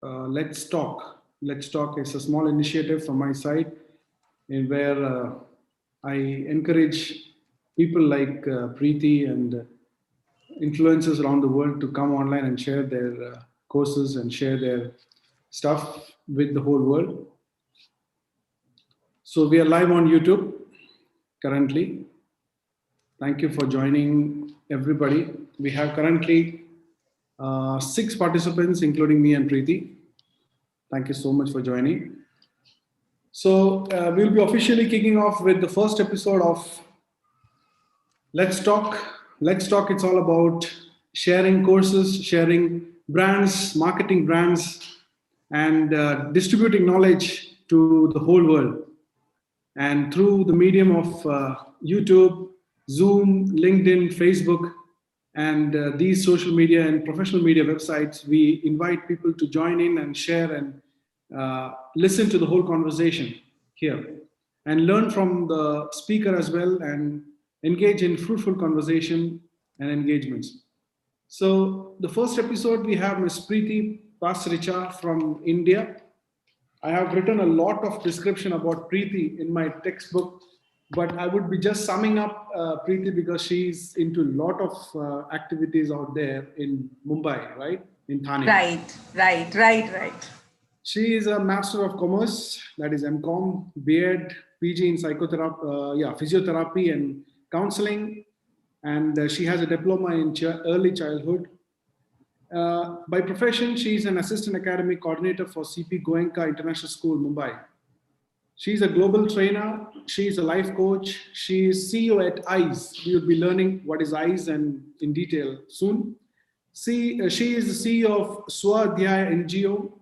Let's Talk. Let's Talk is a small initiative from my side in where I encourage people like Preeti and influencers around the world to come online and share their courses and share their stuff with the whole world. So we are live on YouTube currently. Thank you for joining, everybody. We have currently six participants, including me and Preeti. Thank you so much for joining. So we'll be officially kicking off with the first episode of Let's Talk. Let's Talk. It's all about sharing courses, sharing brands, marketing brands, and distributing knowledge to the whole world. And through the medium of YouTube, Zoom, LinkedIn, Facebook, and these social media and professional media websites, we invite people to join in and share and listen to the whole conversation here and learn from the speaker as well and engage in fruitful conversation and engagements. So the first episode we have Ms. Preeti Pasricha from India. I have written a lot of description about Preeti in my textbook, but I would be just summing up Preeti because she's into a lot of activities out there in Mumbai, right? In Thane. Right. She is a Master of Commerce, that is MCom, B.Ed, PG in psychotherapy, physiotherapy and counseling, and she has a diploma in early childhood. By profession, she is an assistant academic coordinator for CP Goenka International School, Mumbai. She's a global trainer. She's a life coach. She is CEO at ICE. We will be learning what is ICE and in detail soon. She is the CEO of Swadhyaya NGO.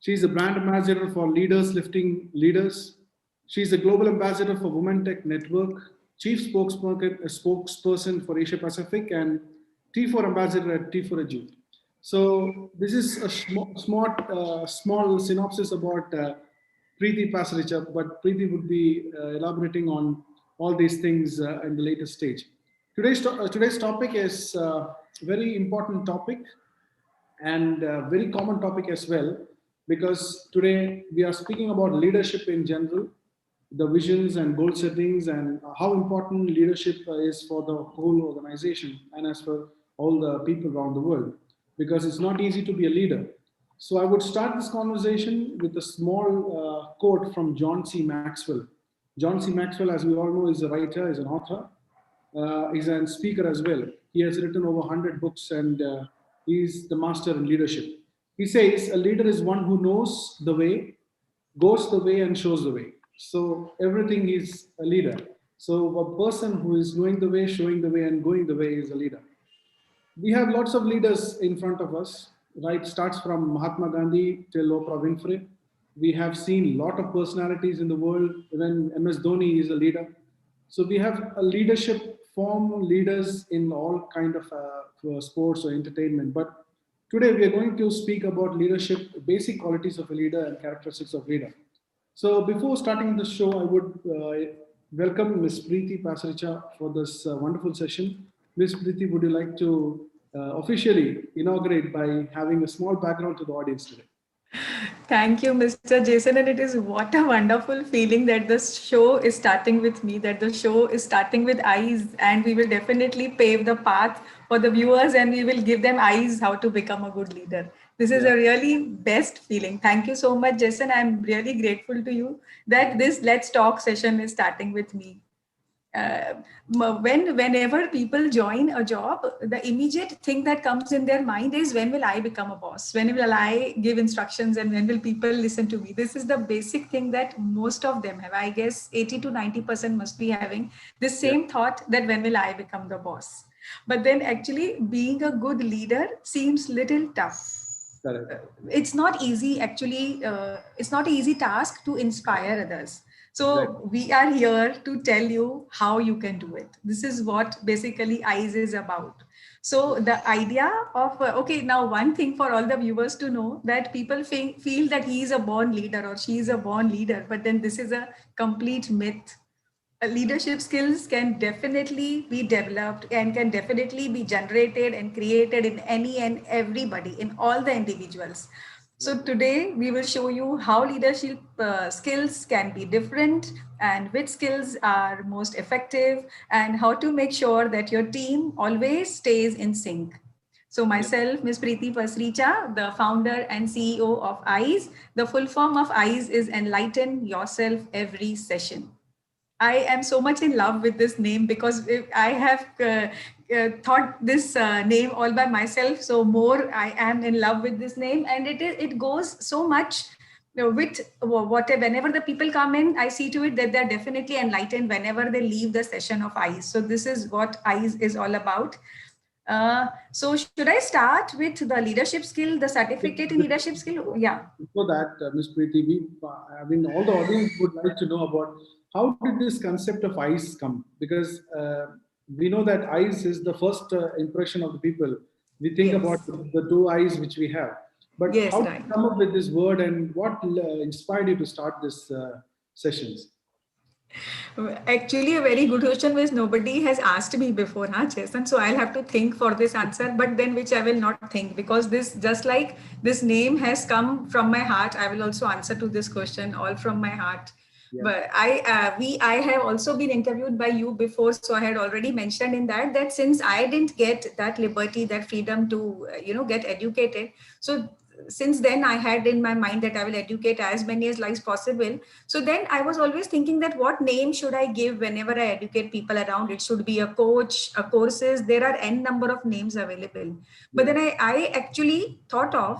She's a brand ambassador for Leaders Lifting Leaders. She's a global ambassador for Women Tech Network, chief spokesperson for Asia Pacific, and T4 ambassador at T4 Edu. So this is a small synopsis about Preeti Pasricha, but Preeti would be elaborating on all these things in the later stage. Today's topic is a very important topic and very common topic as well, because today we are speaking about leadership in general, the visions and goal settings, and how important leadership is for the whole organization and as for all the people around the world, because it's not easy to be a leader. So I would start this conversation with a small quote from John C. Maxwell. John C. Maxwell, as we all know, is a writer, is an author, is a speaker as well. He has written over 100 books and he's the master in leadership. He says, a leader is one who knows the way, goes the way, and shows the way. So everything is a leader. So a person who is knowing the way, showing the way, and going the way is a leader. We have lots of leaders in front of us, right? Starts from Mahatma Gandhi till Oprah Winfrey. We have seen a lot of personalities in the world. Even MS Dhoni is a leader. So we have a leadership form leaders in all kind of sports or entertainment. But today we are going to speak about leadership, basic qualities of a leader and characteristics of leader. So before starting the show, I would welcome Ms. Preeti Pasricha for this wonderful session. Ms. Preeti, would you like to officially inaugurate by having a small background to the audience today? Thank you, Mr. Jason. And it is what a wonderful feeling that the show is starting with me, that the show is starting with eyes, and we will definitely pave the path for the viewers and we will give them eyes how to become a good leader. This is a really best feeling. Thank you so much, Jason. I'm really grateful to you that this Let's Talk session is starting with me. uh, Whenever people join a job, the immediate thing that comes in their mind is, when will I become a boss, when will I give instructions, and when will people listen to me? This is the basic thing that most of them have. I guess 80 to 90% must be having this same thought, that when will I become the boss. But then actually being a good leader seems little tough. It's not easy actually. It's not an easy task to inspire others. So we are here to tell you how you can do it. This is what basically eyes is about. So the idea of okay, now one thing for all the viewers to know, that people feel that he is a born leader or she is a born leader, but then this is a complete myth. Leadership skills can definitely be developed and can definitely be generated and created in any and everybody, in all the individuals. So today we will show you how leadership skills can be different and which skills are most effective and how to make sure that your team always stays in sync. So Yeah. myself, Ms. Preeti Pasricha, the founder and CEO of EYES. The full form of EYES is Enlighten Yourself Every Session. I am so much in love with this name because I have thought this name all by myself. So more I am in love with this name, and it goes so much with whatever. Whenever the people come in, I see to it that they're definitely enlightened whenever they leave the session of EYES. So this is what EYES is all about. So should I start with the leadership skill, the certificate in leadership skill? Yeah. Before that, Ms. Preeti, I mean, all the audience would like to know about how did this concept of eyes come? Because we know that eyes is the first impression of the people. We think Yes. about the two eyes which we have. But Yes, how did right. you come up with this word and what inspired you to start this sessions? Actually, a very good question which nobody has asked me before, huh, Jason? So I'll have to think for this answer, but then which I will not think because this, just like this name has come from my heart, I will also answer to this question all from my heart. Yeah. But I have also been interviewed by you before, so I had already mentioned in that since I didn't get that liberty, that freedom to get educated, so since then I had in my mind that I will educate as many as lives possible. So then I was always thinking that what name should I give whenever I educate people around? It should be a coach, a courses. There are n number of names available. But Yeah. then I actually thought of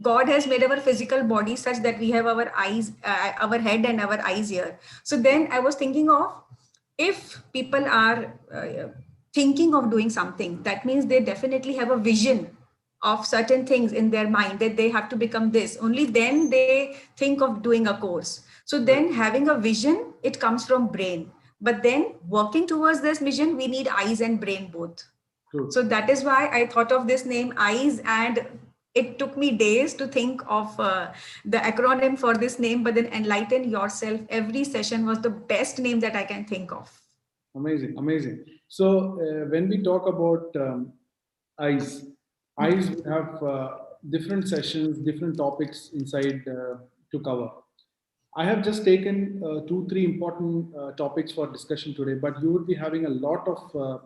God has made our physical body such that we have our eyes, our head and our eyes here. So then I was thinking of, if people are thinking of doing something, that means they definitely have a vision of certain things in their mind that they have to become this. Only then they think of doing a course. So Right. then having a vision, it comes from brain. But then working towards this vision, we need eyes and brain both. True. So that is why I thought of this name EYES, and it took me days to think of the acronym for this name, but then Enlighten Yourself Every Session was the best name that I can think of. Amazing, amazing. So when we talk about eyes, eyes will have different sessions, different topics inside to cover. I have just taken two, three important topics for discussion today, but you would be having a lot of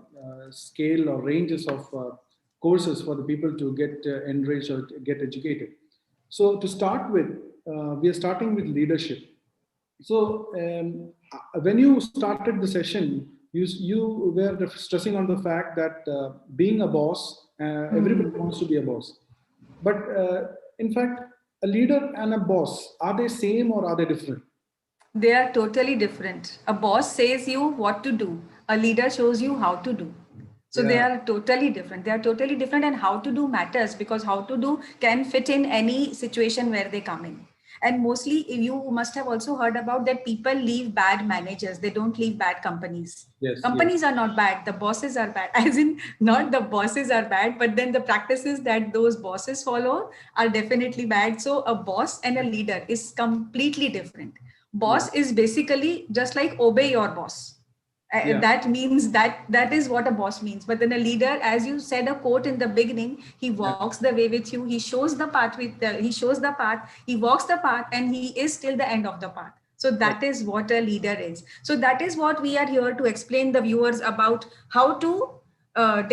scale or ranges of courses for the people to get enriched or to get educated. So to start with, we are starting with leadership. So when you started the session, you were stressing on the fact that being a boss, everybody wants to be a boss. But in fact, a leader and a boss, are they same or are they different? They are totally different. A boss says you what to do, a leader shows you how to do. So they Yeah. are totally different. They are totally different, and how to do matters because how to do can fit in any situation where they come in. And mostly, you must have also heard about that people leave bad managers, they don't leave bad companies. Yes. Yes. Companies are not bad, the bosses are bad. As in, not the bosses are bad, but then the practices that those bosses follow are definitely bad. So a boss and a leader is completely different. Yeah. Boss is basically just like obey your boss. Yeah. That means that is what a boss means. But then a leader, as you said a quote in the beginning, he Yeah. walks the way with you, he shows the path he shows the path, he walks the path, and he is till the end of the path. So Right. that is what a leader is. So that is what we are here to explain the viewers about, how to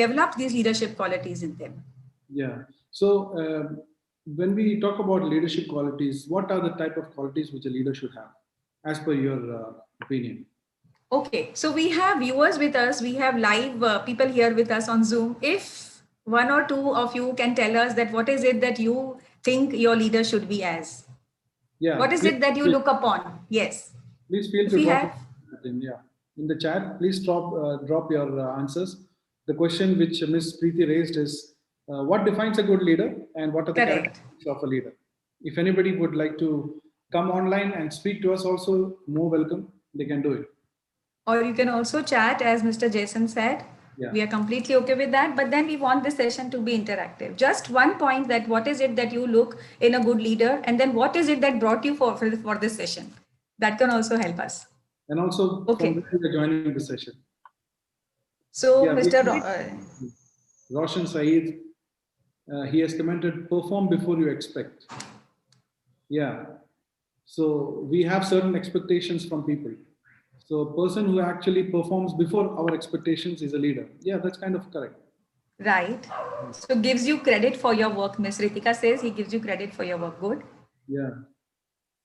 develop these leadership qualities in them. Yeah. So when we talk about leadership qualities, what are the type of qualities which a leader should have, as per your opinion? Okay, so we have viewers with us. We have live people here with us on Zoom. If one or two of you can tell us that what is it that you think your leader should be as? Yeah. What is it that you look upon? Yes. Please feel If to we drop have, it in, yeah, in the chat. Please drop your answers. The question which Ms. Preeti raised is, what defines a good leader, and what are the correct. characteristics of a leader? If anybody would like to come online and speak to us, also more welcome. They can do it. Or you can also chat, as Mr. Jason said. Yeah. We are completely okay with that. But then we want this session to be interactive. Just one point, that what is it that you look in a good leader? And then what is it that brought you for this session? That can also help us. And also from Okay. where you are joining the session. So, Yeah. Mr. Roshan Saeed. He has commented, perform before you expect. Yeah. So we have certain expectations from people. So a person who actually performs before our expectations is a leader. Yeah, that's kind of correct. Right. So gives you credit for your work. Miss Ritika says he gives you credit for your work. Good. Yeah.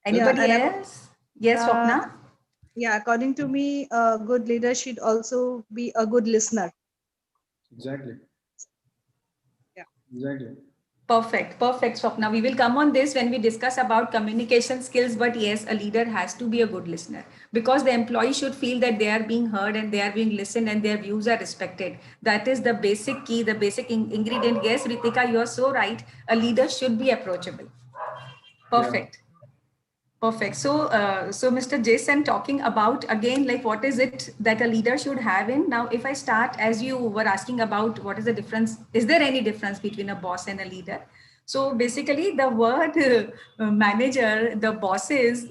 That's Yeah, Anybody and else? Yes, uh, Swapna? yeah, according to me, a good leader should also be a good listener. exactly. Yeah. Exactly. Perfect, perfect, Swapna. We will come on this when we discuss about communication skills. But yes, a leader has to be a good listener because the employee should feel that they are being heard and they are being listened and their views are respected. That is the basic key, the basic ingredient. Yes, Ritika, you are so right. A leader should be approachable. Yeah. Perfect. Perfect. So Mr. Jason, talking about again, like what is it that a leader should have in? Now, if I start, as you were asking about what is the difference, is there any difference between a boss and a leader? So basically, the word manager, the bosses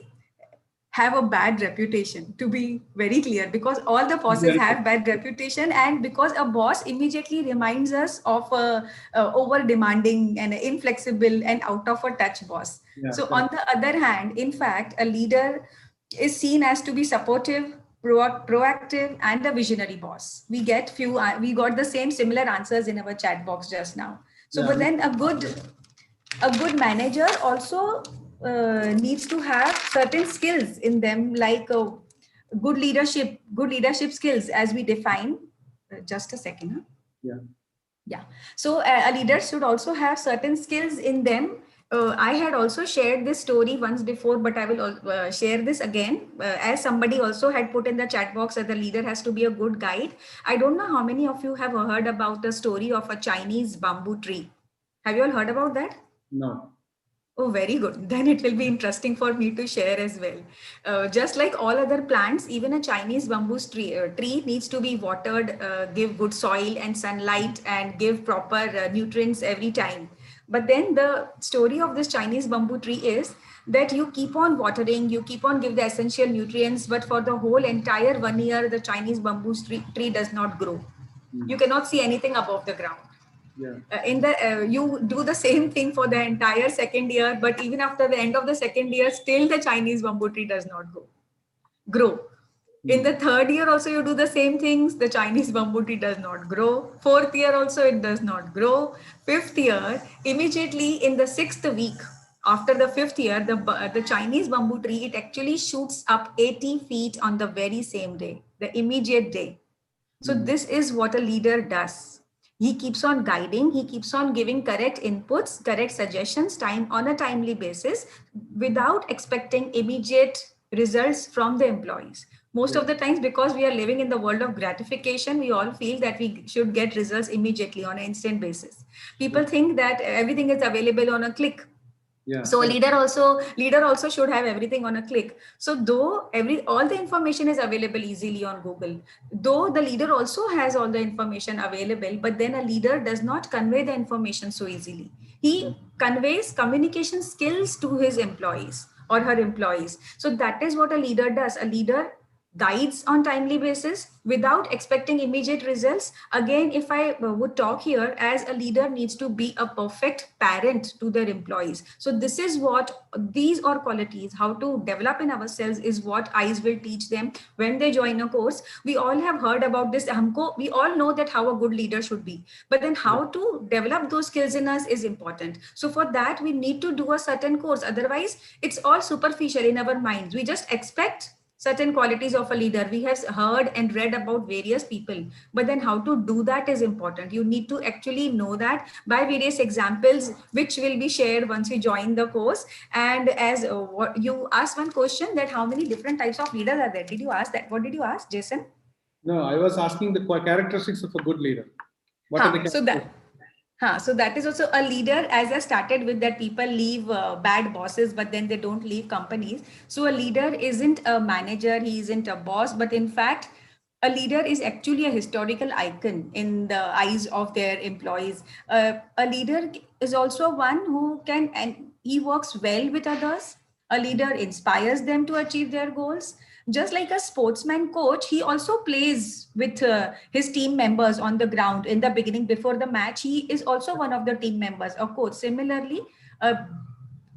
have a bad reputation, to be very clear, because all the bosses Very have bad reputation, and because a boss immediately reminds us of a over demanding and inflexible and out of a touch boss. Yeah, So on correct. the other hand, in fact, a leader is seen as to be supportive, proactive, and a visionary boss. We got the same similar answers in our chat box just now. So Yeah. but then a good manager also needs to have certain skills in them, like good leadership skills as we define. Just a second, huh? Yeah. Yeah. So a leader should also have certain skills in them. I had also shared this story once before, but I will share this again. As somebody also had put in the chat box that the leader has to be a good guide. I don't know how many of you have heard about the story of a Chinese bamboo tree. Have you all heard about that? No. Oh, very good. Then it will be interesting for me to share as well. Just like all other plants, even a Chinese bamboo tree needs to be watered, give good soil and sunlight, and give proper nutrients every time. But then the story of this Chinese bamboo tree is that you keep on watering, you keep on give the essential nutrients, but for the whole entire 1 year, the Chinese bamboo tree does not grow. You Mm. cannot see anything above the ground. Yeah. In the You do the same thing for the entire second year, but even after the end of the second year, still the Chinese bamboo tree does not grow. In the Mm. third year also you do the same things, the Chinese bamboo tree does not grow. Fourth year also it does not grow. Fifth year, immediately in the sixth week after the fifth year, the Chinese bamboo tree, it actually shoots up 80 feet on the very same day, the immediate day. So Mm. this is what a leader does. He keeps on guiding, he keeps on giving correct inputs, correct suggestions, time on a timely basis, without expecting immediate results from the employees. Most Yeah. of the times, because we are living in the world of gratification, we all feel that we should get results immediately on an instant basis. Yeah. People think that everything is available on a click. Yeah. So a Correct. leader also should have everything on a click. So though all the information is available easily on Google, though the leader also has all the information available, but then a leader does not convey the information so easily. He conveys communication skills to his employees or her employees. So that is what a leader does. A leader guides on timely basis without expecting immediate results. Again, if I would talk here, as a leader needs to be a perfect parent to their employees. So this is what these are qualities, how to develop in ourselves, is what eyes will teach them when they join a course. We all have heard about this. We all know that how a good leader should be, but then Yeah. how to develop those skills in us is important. So for that we need to do a certain course. Otherwise it's all superficial in our minds. We just expect certain qualities of a leader. We have heard and read about various people, but then how to do that is important. You need to actually know that by various examples, which will be shared once you join the course. And as what you asked one question, that how many different types of leaders are there? Did you ask that? What did you ask, Jason? No, I was asking the characteristics of a good leader. What are the Huh. So characteristics? that so that is also a leader. As I started with that, people leave bad bosses, but then they don't leave companies. So a leader isn't a manager, he isn't a boss, but in fact, a leader is actually a historical icon in the eyes of their employees. A leader is also one who can, and he works well with others. A leader inspires them to achieve their goals. Just like a sportsman coach, he also plays with his team members on the ground in the beginning before the match. He is also one of the team members, of course. Similarly, a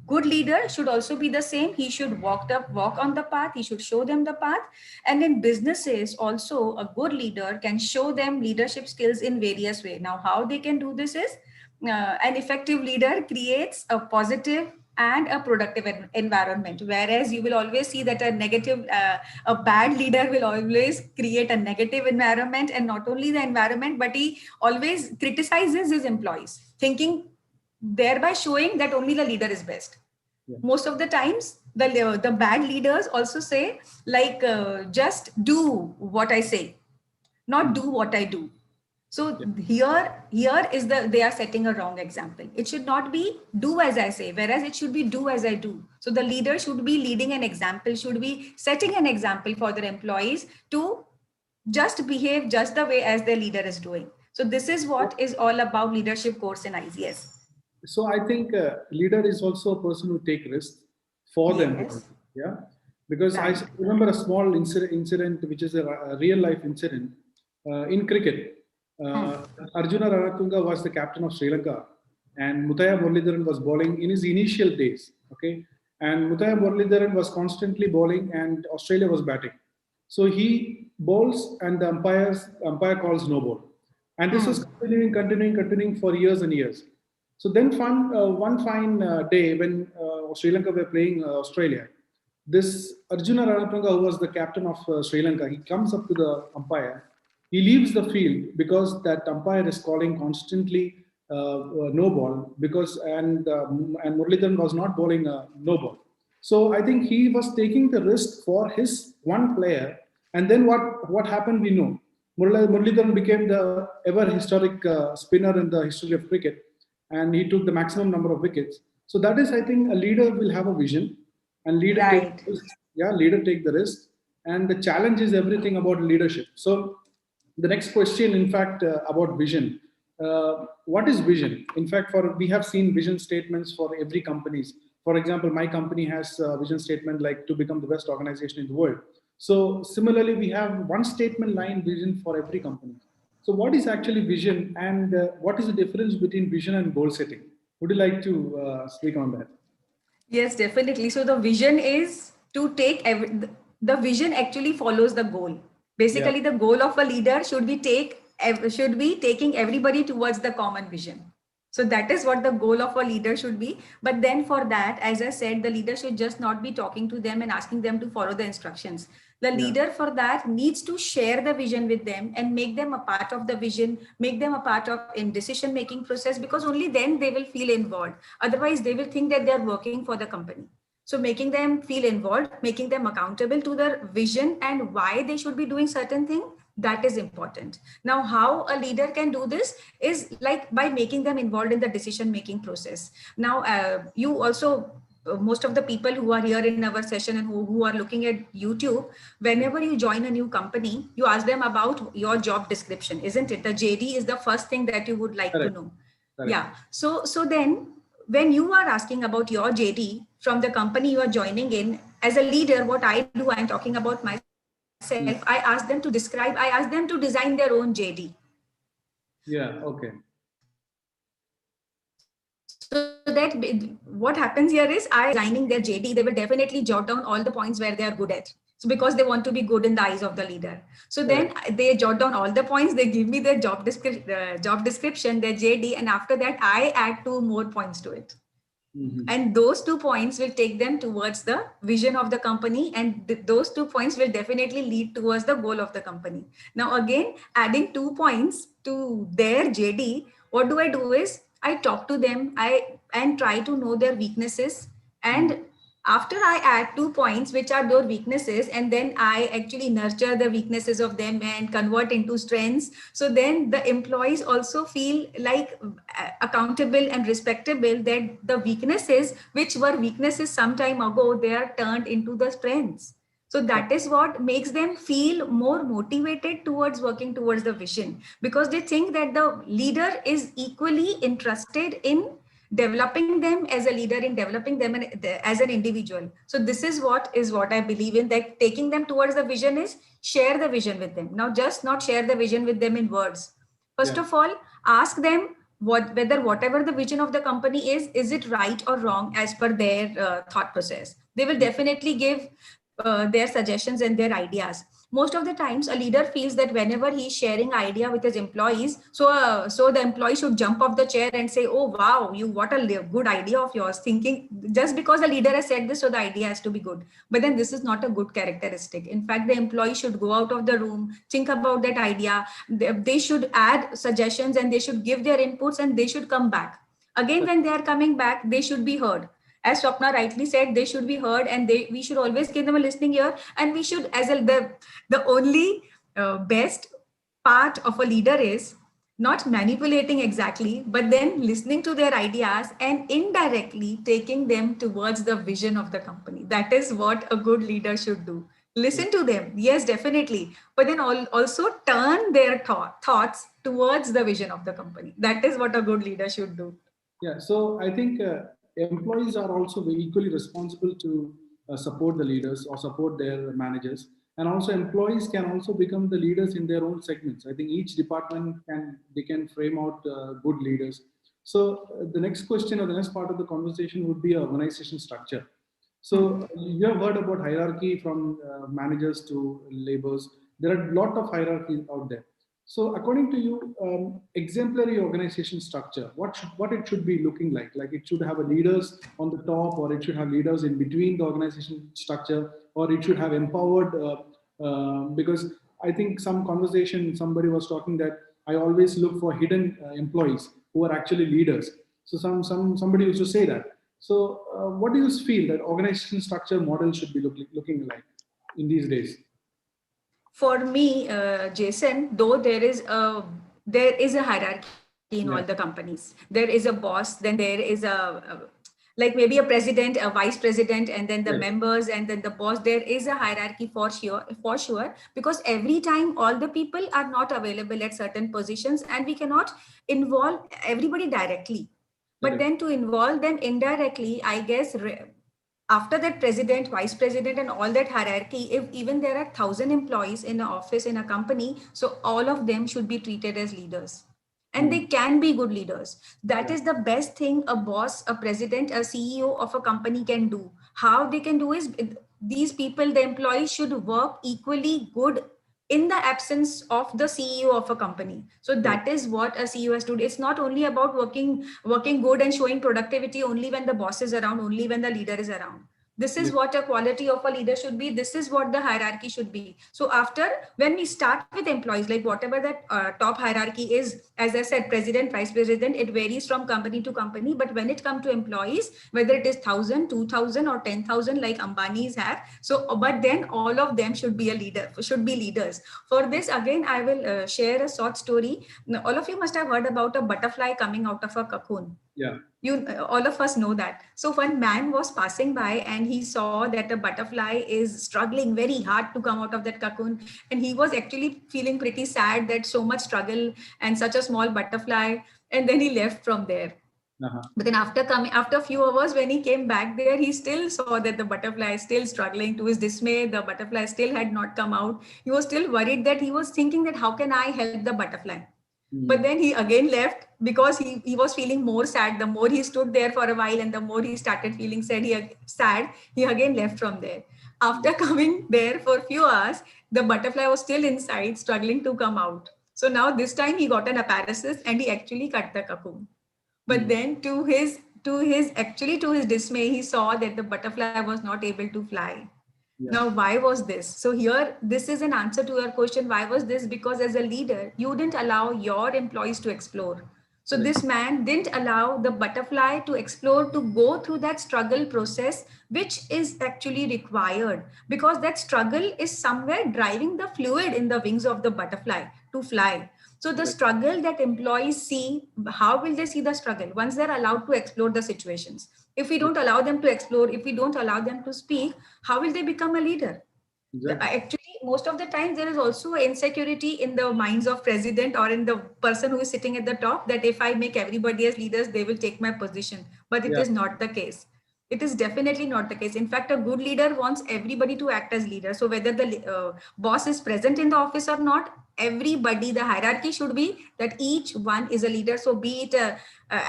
good leader should also be the same. He should walk on the path. He should show them the path. And in businesses also, a good leader can show them leadership skills in various ways. Now, how they can do this is an effective leader creates a positive and a productive environment, whereas you will always see that a bad leader will always create a negative environment, and not only the environment, but he always criticizes his employees, thinking, thereby showing that only the leader is best. Yeah. Most of the times the bad leaders also say like just do what I say, not do what I do. So here is they are setting a wrong example. It should not be do as I say, whereas it should be do as I do. So the leader should be leading an example, should be setting an example for their employees to just behave just the way as their leader is doing. So this is what is all about leadership course in ICS. So I think leader is also a person who take risks for them. Yeah, because right. I remember a small incident, which is a real life incident in cricket. Arjuna Ranatunga was the captain of Sri Lanka, and Muthaiya Muralidharan was bowling in his initial days. Okay, and Muthaiya Muralidharan was constantly bowling, and Australia was batting. So he bowls, and the umpire calls no ball, and this was continuing for years and years. So then one fine day when Sri Lanka were playing Australia, this Arjuna Ranatunga, who was the captain of Sri Lanka, he comes up to the umpire. He leaves the field because that umpire is calling constantly no ball, and Muralidharan was not bowling no ball. So I think he was taking the risk for his one player. And then what happened, we know. Muralidharan became the ever historic spinner in the history of cricket, and he took the maximum number of wickets. So that is, I think, a leader will have a vision, and leader take the risk. And the challenge is everything about leadership. So the next question, in fact, about vision. What is vision? In fact, we have seen vision statements for every companies. For example, my company has a vision statement like to become the best organization in the world. So similarly, we have one statement line vision for every company. So what is actually vision, and what is the difference between vision and goal setting? Would you like to speak on that? Yes, definitely. So the vision is to take the vision actually follows the goal. Basically, the goal of a leader should be taking everybody towards the common vision. So that is what the goal of a leader should be. But then for that, as I said, the leader should just not be talking to them and asking them to follow the instructions. The leader for that needs to share the vision with them and make them a part of the vision, make them a part of in decision-making process, because only then they will feel involved. Otherwise, they will think that they're working for the company. So making them feel involved, making them accountable to their vision and why they should be doing certain things, that is important. Now, how a leader can do this is like by making them involved in the decision-making process. Now, you also, most of the people who are here in our session and who are looking at YouTube, whenever you join a new company, you ask them about your job description, isn't it? The JD is the first thing that you would like to know. Yeah. So then when you are asking about your JD from the company you are joining in, as a leader, what I do, I'm talking about myself, I ask them to describe, I ask them to design their own JD. Yeah, okay. So that what happens here is I designing their JD, they will definitely jot down all the points where they are good at. So because they want to be good in the eyes of the leader. So then they jot down all the points, they give me their job description, their JD, and after that I add 2 more points to it. And those 2 points will take them towards the vision of the company, and those 2 points will definitely lead towards the goal of the company. Now, again, adding 2 points to their JD, what do I do is I talk to them, and try to know their weaknesses. And after I add 2 points, which are their weaknesses, and then I actually nurture the weaknesses of them and convert into strengths. So then the employees also feel like accountable and respectable, that the weaknesses, which were weaknesses some time ago, they are turned into the strengths. So that is what makes them feel more motivated towards working towards the vision, because they think that the leader is equally interested in developing them as a leader, in developing them as an individual. So this is what I believe in, that taking them towards the vision is share the vision with them. Now, just not share the vision with them in words. First of all, ask them whether whatever the vision of the company is it right or wrong as per their thought process. They will definitely give their suggestions and their ideas. Most of the times a leader feels that whenever he's sharing idea with his employees, so the employee should jump off the chair and say, oh wow, you, what a good idea of yours, thinking just because the leader has said this, so the idea has to be good. But then this is not a good characteristic. In fact, the employee should go out of the room, think about that idea. They should add suggestions and they should give their inputs, and they should come back again. When they are coming back, they should be heard. As Swapna rightly said, they should be heard, and we should always give them a listening ear. And we should, as the only best part of a leader is not manipulating exactly, but then listening to their ideas and indirectly taking them towards the vision of the company. That is what a good leader should do. Listen to them, yes, definitely, but then also turn their thoughts towards the vision of the company. That is what a good leader should do. Yeah, so I think employees are also equally responsible to support the leaders or support their managers, and also employees can also become the leaders in their own segments. I think each department can frame out good leaders. So the next question or the next part of the conversation would be organization structure. So you have heard about hierarchy from managers to laborers. There are a lot of hierarchies out there. So according to you, exemplary organization structure, what it should be looking like? Like it should have a leaders on the top, or it should have leaders in between the organization structure, or it should have empowered, because I think some conversation, somebody was talking that I always look for hidden employees who are actually leaders. So somebody used to say that. So what do you feel that organization structure model should be looking like in these days? For me, Jason, though there is a hierarchy in all the companies. There is a boss, then there is like maybe a president, a vice president, and then the members, and then the boss. There is a hierarchy for sure, because every time all the people are not available at certain positions, and we cannot involve everybody directly. But then to involve them indirectly, I guess after that president, vice president, and all that hierarchy, if even there are 1,000 employees in an office, in a company, so all of them should be treated as leaders. And they can be good leaders. That is the best thing a boss, a president, a CEO of a company can do. How they can do is, these people, the employees, should work equally good in the absence of the CEO of a company. So that is what a CEO has to do. It's not only about working good and showing productivity only when the boss is around, only when the leader is around. This is what a quality of a leader should be. This is what the hierarchy should be. So after, when we start with employees, like whatever that top hierarchy is, as I said, president, vice president, it varies from company to company. But when it comes to employees, whether it is 1,000, 2,000 or 10,000 like Ambani's have, so but then all of them should be should be leaders. For this, again, I will share a short story. Now, all of you must have heard about a butterfly coming out of a cocoon. Yeah. All of us know that. So one man was passing by and he saw that a butterfly is struggling very hard to come out of that cocoon, and he was actually feeling pretty sad that so much struggle and such a small butterfly, and then he left from there. But then after a few hours, when he came back there, he still saw that the butterfly is still struggling. To his dismay, the butterfly still had not come out. He was still worried, that he was thinking that how can I help the butterfly? But then he again left, because he was feeling more sad. The more he stood there for a while and the more he started feeling sad, he again left from there. After coming there for a few hours, the butterfly was still inside, struggling to come out. So now this time he got an aparatus and he actually cut the cocoon. But then to his dismay, he saw that the butterfly was not able to fly. Now, why was this? So here, this is an answer to your question. Why was this? Because as a leader, you didn't allow your employees to explore. So this man didn't allow the butterfly to explore, to go through that struggle process, which is actually required, because that struggle is somewhere driving the fluid in the wings of the butterfly to fly. So the struggle that employees see, how will they see the struggle? Once they're allowed to explore the situations. If we don't allow them to explore, if we don't allow them to speak, how will they become a leader? Exactly. Actually, most of the times there is also insecurity in the minds of president or in the person who is sitting at the top, that if I make everybody as leaders, they will take my position. But it Yeah. is not the case. It is definitely not the case. In fact, a good leader wants everybody to act as leader. So whether the boss is present in the office or not, everybody, the hierarchy should be that each one is a leader. So be it a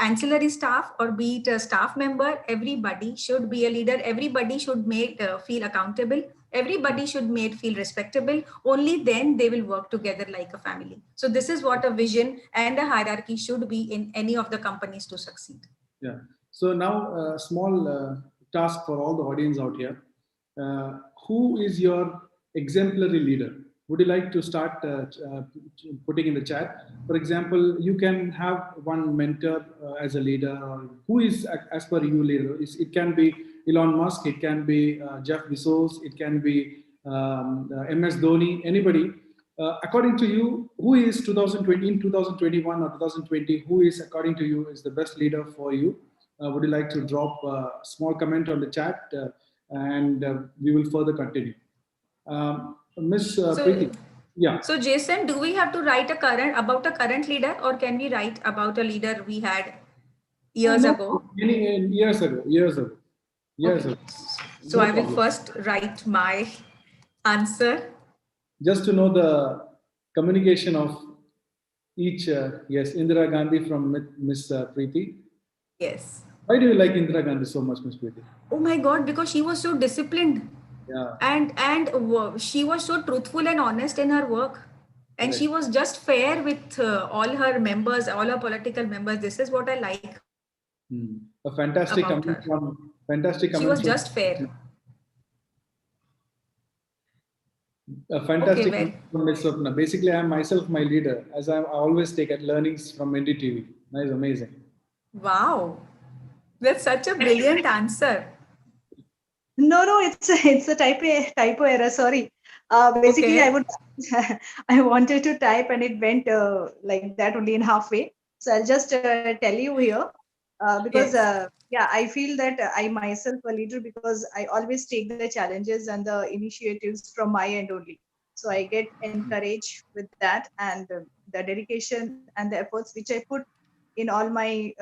ancillary staff or be it a staff member, everybody should be a leader. Everybody should make feel accountable. Everybody should made feel respectable. Only then they will work together like a family. So this is what a vision and a hierarchy should be in any of the companies to succeed. Yeah. So now a small task for all the audience out here. Who is your exemplary leader? Would you like to start putting in the chat? For example, you can have one mentor as a leader, or who is, as per you, leader? It can be Elon Musk, it can be Jeff Bezos, it can be MS Dhoni, anybody. According to you, who is 2020 in 2021 or 2020? Who is, according to you, is the best leader for you? Would you like to drop a small comment on the chat, and we will further continue. Miss Preeti, yeah. So Jason, do we have to write about a current leader, or can we write about a leader we had years No, ago? many years ago. Okay. So No I will problem. first write my answer. Just to know the communication of each. Yes, Indira Gandhi from Miss Preeti. Yes. Why do you like Indira Gandhi so much, Miss Preeti? Oh my God, because she was so disciplined. Yeah. And she was so truthful and honest in her work, and Right. she was just fair with all her members, all her political members. This is what I like A fantastic about comment her. from fantastic She comment was from just fair. a Okay, fantastic well, comment from Miss Swapna. Basically, I am myself my leader, as I always take at learnings from NDTV. Nice, amazing. wow, that's such a brilliant answer. No, it's a typo error. Sorry. Basically, I Okay. would I wanted to type and it went like that only in halfway. So I'll just tell you here because Yes. yeah, I feel that I myself a leader because I always take the challenges and the initiatives from my end only. So I get encouraged with that, and the dedication and the efforts which I put in all my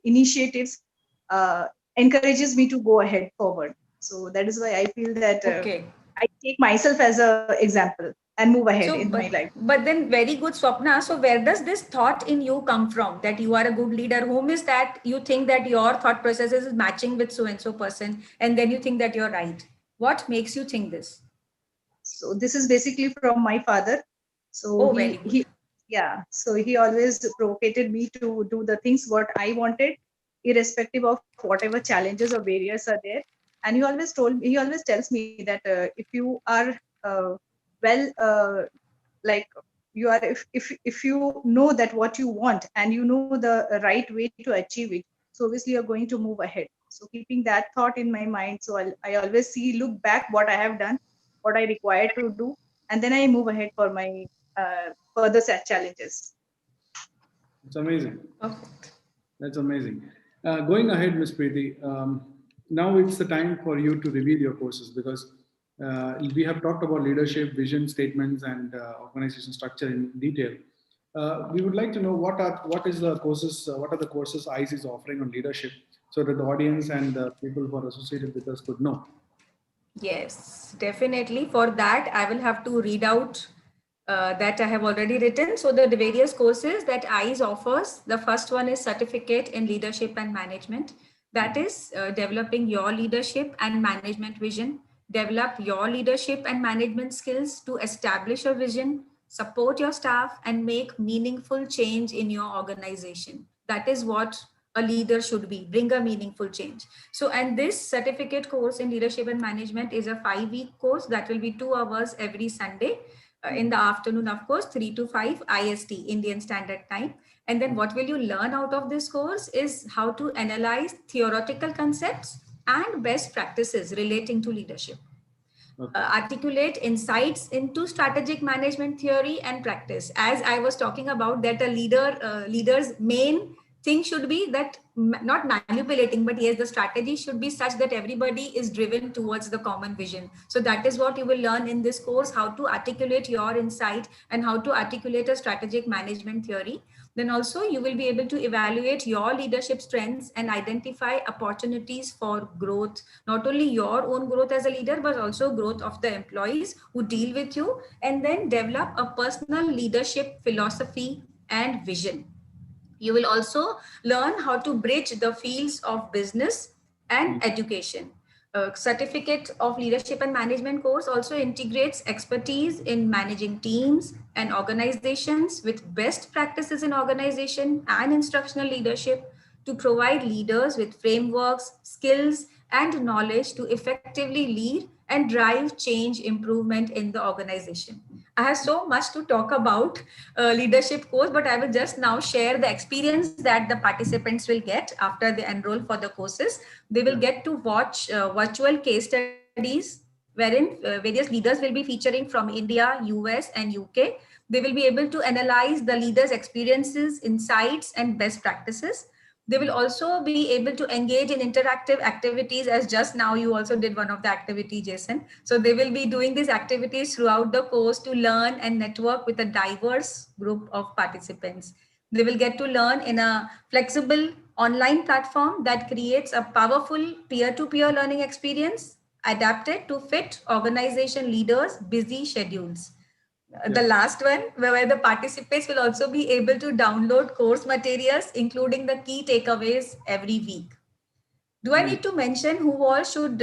initiatives uh, encourages me to go ahead forward. So that is why I feel that Okay. I take myself as a example and move ahead So, in my life. but then very good, Swapna. So, where does this thought in you come from that you are a good leader? Whom is that you think that your thought process is matching with so and so person, and then you think that you're right? What makes you think this? So this is basically from my father. So Oh, very good. yeah, so he always provocated me to do the things what I wanted, irrespective of whatever challenges or barriers are there. And he always tells me that if you are well like you are if you know that what you want and you know the right way to achieve it, so obviously you're going to move ahead. So keeping that thought in my mind, so I always look back what I have done, what I require to do, and then I move ahead for my further set challenges. It's amazing. Perfect. That's amazing. Going ahead, Ms. Preeti, now it's the time for you to reveal your courses, because we have talked about leadership, vision statements, and organization structure in detail. We would like to know what are the courses ICE is offering on leadership, so that the audience and the people who are associated with us could know. Yes, definitely. For that, I will have to read out that I have already written. So the various courses that ICE offers, the first one is Certificate in Leadership and Management. That is developing your leadership and management vision, develop your leadership and management skills to establish a vision, support your staff, and make meaningful change in your organization. That is what a leader should be, bring a meaningful change. So, and this certificate course in leadership and management is a 5-week course that will be 2 hours every Sunday in the afternoon, of course, 3 to 5 IST, Indian Standard Time. And then what will you learn out of this course is how to analyze theoretical concepts and best practices relating to leadership. Okay. Articulate insights into strategic management theory and practice. As I was talking about that a leader's main thing should be that not manipulating, but yes, the strategy should be such that everybody is driven towards the common vision. So that is what you will learn in this course, how to articulate your insight and how to articulate a strategic management theory. Then also you will be able to evaluate your leadership strengths and identify opportunities for growth, not only your own growth as a leader, but also growth of the employees who deal with you, and then develop a personal leadership philosophy and vision. You will also learn how to bridge the fields of business and education. A certificate of leadership and management course also integrates expertise in managing teams and organizations with best practices in organization and instructional leadership to provide leaders with frameworks, skills, and knowledge to effectively lead and drive change improvement in the organization. I have so much to talk about leadership course, but I will just now share the experience that the participants will get after they enroll for the courses. They will get to watch virtual case studies wherein various leaders will be featuring from India, US, and UK. They will be able to analyze the leaders' experiences, insights, and best practices. They will also be able to engage in interactive activities, as just now you also did one of the activity, Jason. So they will be doing these activities throughout the course to learn and network with a diverse group of participants. They will get to learn in a flexible online platform that creates a powerful peer-to-peer learning experience adapted to fit organization leaders' busy schedules. The last one, where the participants will also be able to download course materials, including the key takeaways every week. Do I need to mention who all should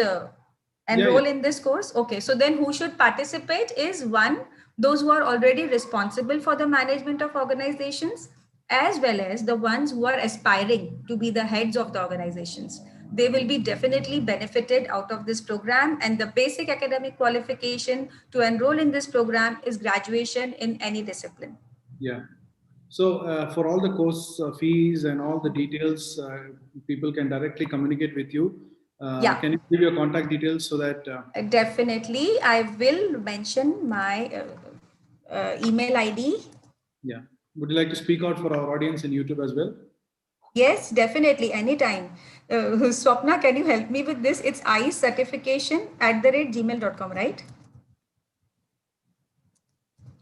enroll in this course? Okay, so then who should participate is one, those who are already responsible for the management of organizations, as well as the ones who are aspiring to be the heads of the organizations. They will be definitely benefited out of this program, and the basic academic qualification to enroll in this program is graduation in any discipline. Yeah. So for all the course fees and all the details, people can directly communicate with you. Can you give your contact details so that? Definitely, I will mention my email ID. Yeah. Would you like to speak out for our audience in YouTube as well? Yes, definitely, anytime. Swapna, can you help me with this? It's icertification@gmail.com, right?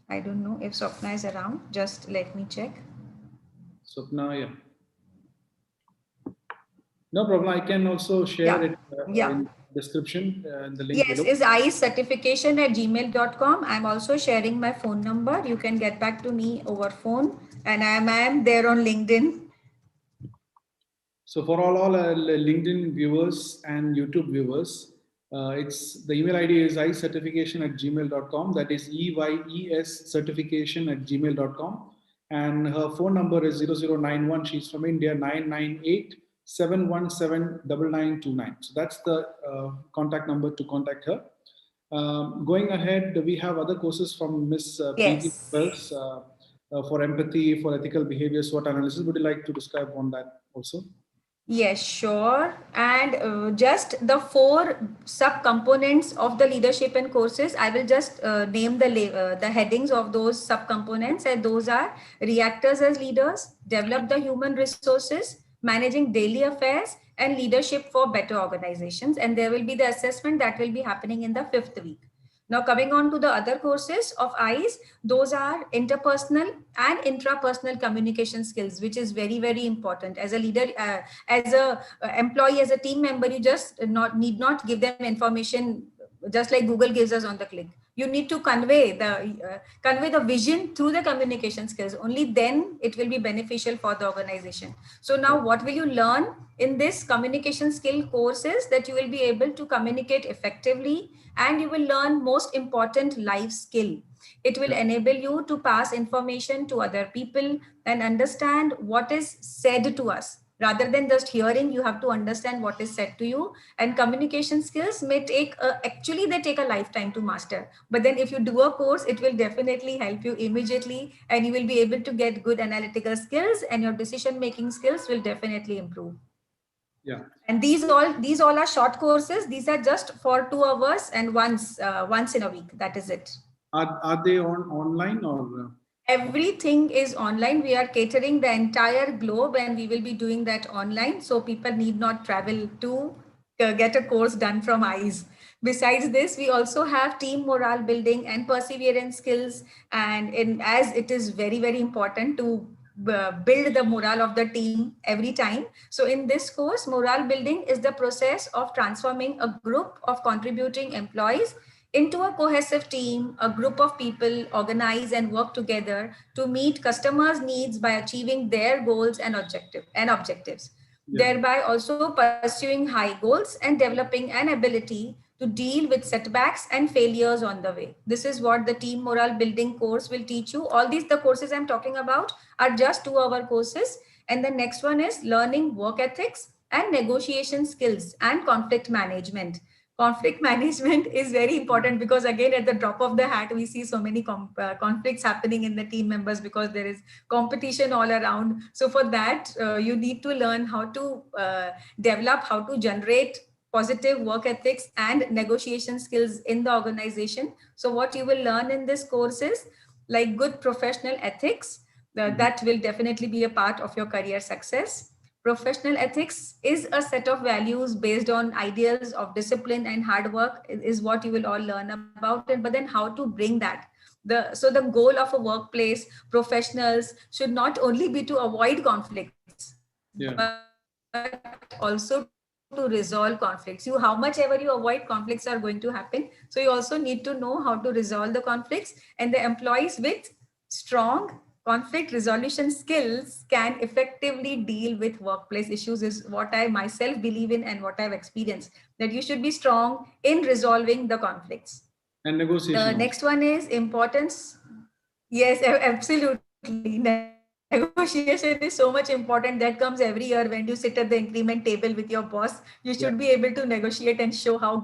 I don't know if Swapna is around. Just let me check. Swapna, yeah. No problem. I can also share it in description in the link below. Yes, is icertification@gmail.com. I'm also sharing my phone number. You can get back to me over phone, and I am there on LinkedIn. So for all LinkedIn viewers and YouTube viewers, it's the email ID is icertification@gmail.com. That is EYES certification@gmail.com. And her phone number is 0091. She's from India, 998-717-9929. So that's the contact number to contact her. Going ahead, we have other courses from Miss Preeti for empathy, for ethical behavior, SWOT analysis. Would you like to describe on that also? Yes, sure. And just the 4 subcomponents of the leadership and courses, I will just name the headings of those subcomponents, and those are reactors as leaders, develop the human resources, managing daily affairs, and leadership for better organizations. And there will be the assessment that will be happening in the 5th week. Now, coming on to the other courses of ICE, those are interpersonal and intrapersonal communication skills, which is very, very important. As a leader, as a employee, as a team member, you just need not give them information just like Google gives us on the click. You need to convey the vision through the communication skills. Only then it will be beneficial for the organization. So now what will you learn in this communication skill courses? That you will be able to communicate effectively, and you will learn most important life skill. It will enable you to pass information to other people and understand what is said to us. Rather than just hearing, you have to understand what is said to you. And communication skills may take actually they take a lifetime to master. But then if you do a course, it will definitely help you immediately, and you will be able to get good analytical skills, and your decision making skills will definitely improve. Yeah. And these all are short courses. These are just for 2 hours and once in a week. That is it. Are they online or? Everything is online. We are catering the entire globe and we will be doing that online. So people need not travel to get a course done from eyes. Besides this, we also have team morale building and perseverance skills. And as it is very, very important to build the morale of the team every time. So in this course, morale building is the process of transforming a group of contributing employees into a cohesive team, a group of people organize and work together to meet customers' needs by achieving their goals and objectives, Yeah. thereby also pursuing high goals and developing an ability to deal with setbacks and failures on the way. This is what the team morale building course will teach you. All these the courses I'm talking about are just 2 hour courses, and the next one is learning work ethics and negotiation skills and conflict management. Conflict management is very important because again at the drop of the hat we see so many conflicts happening in the team members because there is competition all around. So for that you need to learn how to develop, how to generate positive work ethics and negotiation skills in the organization. So what you will learn in this course is like good professional ethics. That will definitely be a part of your career success. Professional ethics is a set of values based on ideals of discipline and hard work is what you will all learn about it. But then how to bring that. So the goal of a workplace professionals should not only be to avoid conflicts, Yeah. but also to resolve conflicts. How much ever you avoid, conflicts are going to happen. So you also need to know how to resolve the conflicts, and the employees with strong conflict resolution skills can effectively deal with workplace issues is what I myself believe in and what I've experienced, that you should be strong in resolving the conflicts. And The negotiation next also. one is importance. Yes, absolutely. Negotiation is so much important. That comes every year when you sit at the increment table with your boss. You should be able to Yeah. negotiate and show how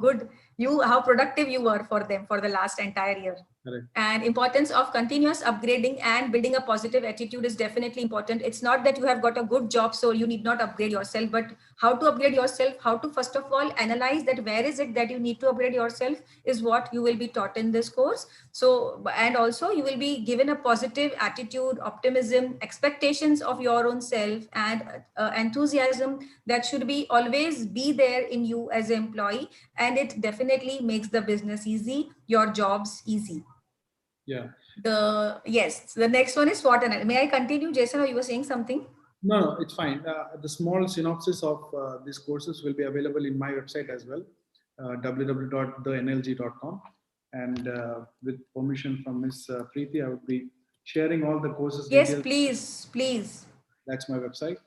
productive you were for them for the last entire year. Correct. And importance of continuous upgrading and building a positive attitude is definitely important. It's not that you have got a good job so you need not upgrade yourself, but how to upgrade yourself, how to first of all analyze that where is it that you need to upgrade yourself is what you will be taught in this course. So and also you will be given a positive attitude, optimism, expectations of your own self, and enthusiasm that should be always be there in you as an employee, and it definitely makes the business easy, your jobs easy. Yeah. The next one is SWOT analysis. May I continue, Jason, or you were saying something? No, no, it's fine. The small synopsis of these courses will be available in my website as well, www.thenlg.com. And with permission from Ms. Preeti, I would be sharing all the courses Yes, details. please. That's my website.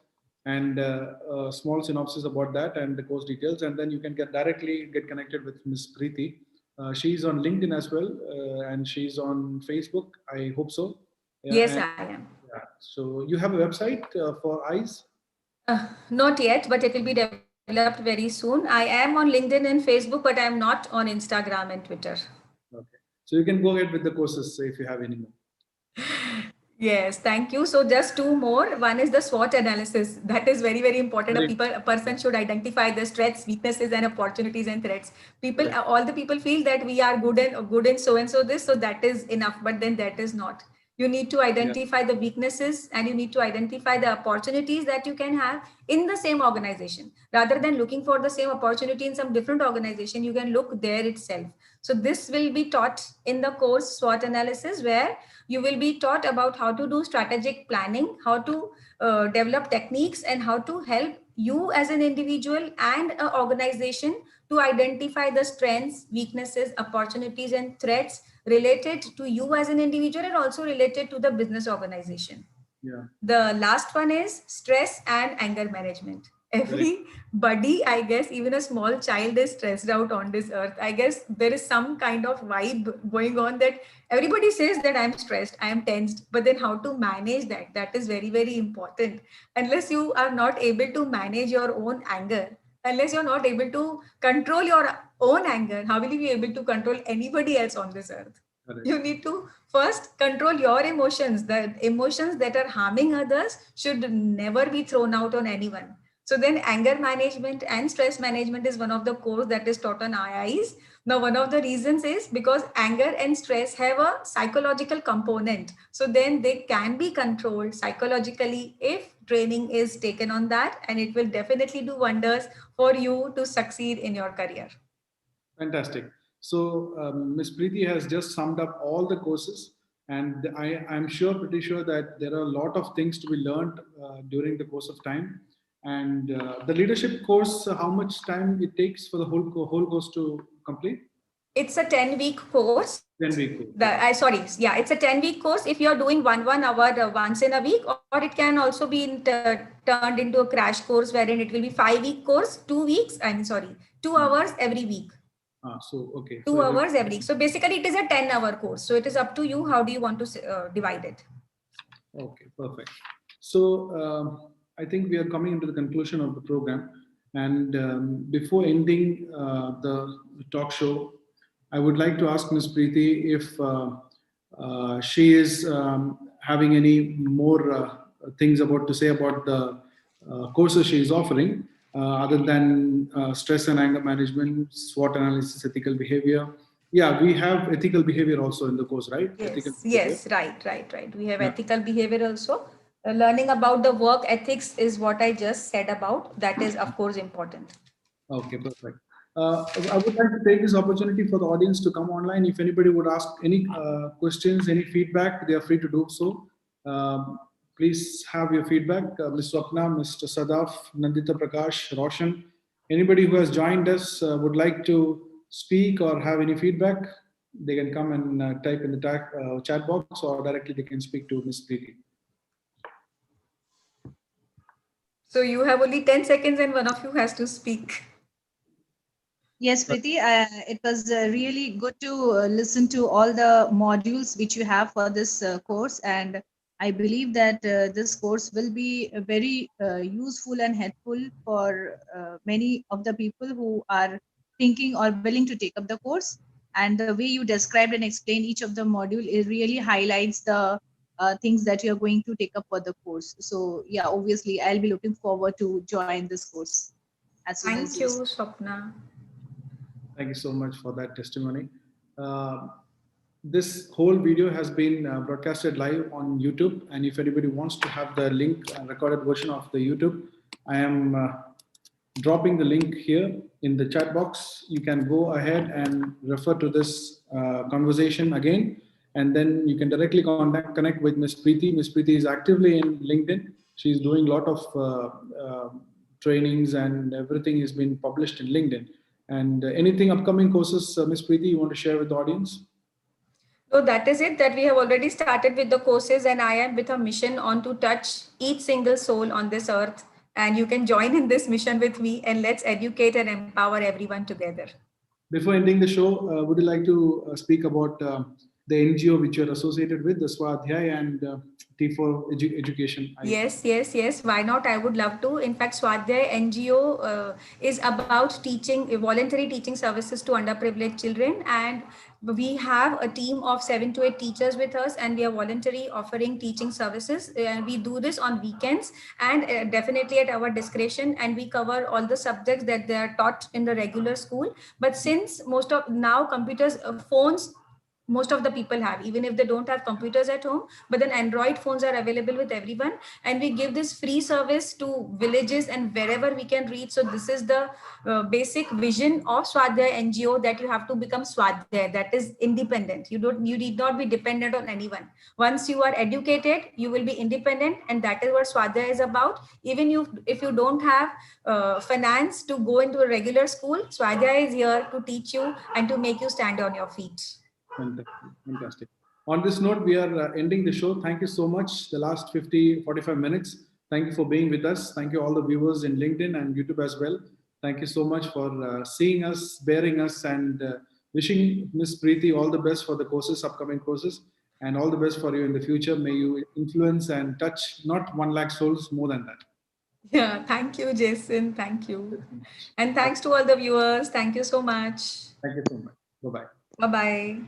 And a small synopsis about that and the course details. And then you can get connected with Ms. Preeti. She's on LinkedIn as well, and she's on Facebook. I hope so. Yeah, Yes, and I am. yeah. So you have a website for eyes? Not yet, but it will be developed very soon. I am on LinkedIn and Facebook, but I am not on Instagram and Twitter. Okay. So you can go ahead with the courses if you have any more. Yes, thank you. So just 2 more. One is the SWOT analysis. That is very, very important. Correct. A person should identify the strengths, weaknesses, and opportunities and threats. Correct. All the people feel that we are good in so and so this, so that is enough. But then that is not. You need to identify the weaknesses and you need to identify the opportunities that you can have in the same organization. Rather than looking for the same opportunity in some different organization, you can look there itself. So this will be taught in the course SWOT analysis, where you will be taught about how to do strategic planning, how to develop techniques, and how to help you as an individual and an organization to identify the strengths, weaknesses, opportunities, and threats related to you as an individual and also related to the business organization. Yeah. The last one is stress and anger management. Everybody, I guess, even a small child is stressed out on this earth. I guess there is some kind of vibe going on that everybody says that I'm stressed, I am tensed, but then how to manage that? That is very, very important. Unless you are not able to manage your own anger, unless you're not able to control your own anger, how will you be able to control anybody else on this earth? Correct. You need to first control your emotions. The emotions that are harming others should never be thrown out on anyone. So then anger management and stress management is one of the course that is taught on IIs. Now, one of the reasons is because anger and stress have a psychological component. So then they can be controlled psychologically if training is taken on that, and it will definitely do wonders for you to succeed in your career. Fantastic. So Ms. Preeti has just summed up all the courses, and I'm sure, pretty sure that there are a lot of things to be learned during the course of time. And the leadership course, how much time it takes for the whole course to complete? It's a 10-week course. 10-week course. It's a 10-week course. If you're doing 1 hour once in a week, or it can also be turned into a crash course wherein it will be 5-week course, 2 weeks. 2 hours every week. So okay. 2 hours every week. So basically, it is a 10-hour course. So it is up to you. How do you want to divide it? Okay, perfect. So I think we are coming into the conclusion of the program. And before ending the talk show, I would like to ask Ms. Preeti if she is having any more things about to say about the courses she is offering, other than stress and anger management, SWOT analysis, ethical behavior. Yeah, we have ethical behavior also in the course, right? Yes, right. We have ethical behavior also. Learning about the work ethics is what I just said about. That is, of course, important. Okay, perfect. I would like to take this opportunity for the audience to come online. If anybody would ask any questions, any feedback, they are free to do so. Please have your feedback. Ms. Swapna, Mr. Sadaf, Nandita Prakash, Roshan, anybody who has joined us would like to speak or have any feedback, they can come and type in the chat box, or directly they can speak to Ms. Preeti. So you have only 10 seconds and one of you has to speak. Yes, Preeti, it was really good to listen to all the modules which you have for this course. And I believe that this course will be very useful and helpful for many of the people who are thinking or willing to take up the course. And the way you described and explained each of the module, it really highlights the things that you're going to take up for the course. So yeah, obviously, I'll be looking forward to join this course as soon as Thank you, Swapna. Thank you so much for that testimony. This whole video has been broadcasted live on YouTube, and if anybody wants to have the link and recorded version of the YouTube, I am dropping the link here in the chat box. You can go ahead and refer to this conversation again, and then you can directly connect with Ms. Preeti. Ms. Preeti is actively in LinkedIn. She's doing a lot of trainings, and everything is being published in LinkedIn. And anything upcoming courses, Ms. Preeti, you want to share with the audience? So that is it, that we have already started with the courses, and I am with a mission on to touch each single soul on this earth. And you can join in this mission with me, and let's educate and empower everyone together. Before ending the show, would you like to speak about the NGO which you're associated with, the Swadhyay and T4 Education? Yes. Why not? I would love to. In fact, Swadhyay NGO is about teaching, voluntary teaching services to underprivileged children. And we have a team of 7 to 8 teachers with us, and we are voluntary offering teaching services. We do this on weekends and definitely at our discretion. And we cover all the subjects that they are taught in the regular school. But since most of now computers, phones, most of the people have, even if they don't have computers at home, but then Android phones are available with everyone, and we give this free service to villages and wherever we can reach. So this is the basic vision of Swadhyay NGO, that you have to become Swadhyay, that is independent. You need not be dependent on anyone. Once you are educated, you will be independent, and that is what Swadhyay is about. Even if you don't have finance to go into a regular school, Swadhyay is here to teach you and to make you stand on your feet. Fantastic. On this note, we are ending the show. Thank you so much. The last 45 minutes. Thank you for being with us. Thank you all the viewers in LinkedIn and YouTube as well. Thank you so much for seeing us, bearing us, and wishing Ms. Preeti all the best for the courses, upcoming courses, and all the best for you in the future. May you influence and touch not 1 lakh souls, more than that. Yeah, thank you, Jason. Thank you. And thanks to all the viewers. Thank you so much. Thank you so much. Bye-bye. Bye-bye.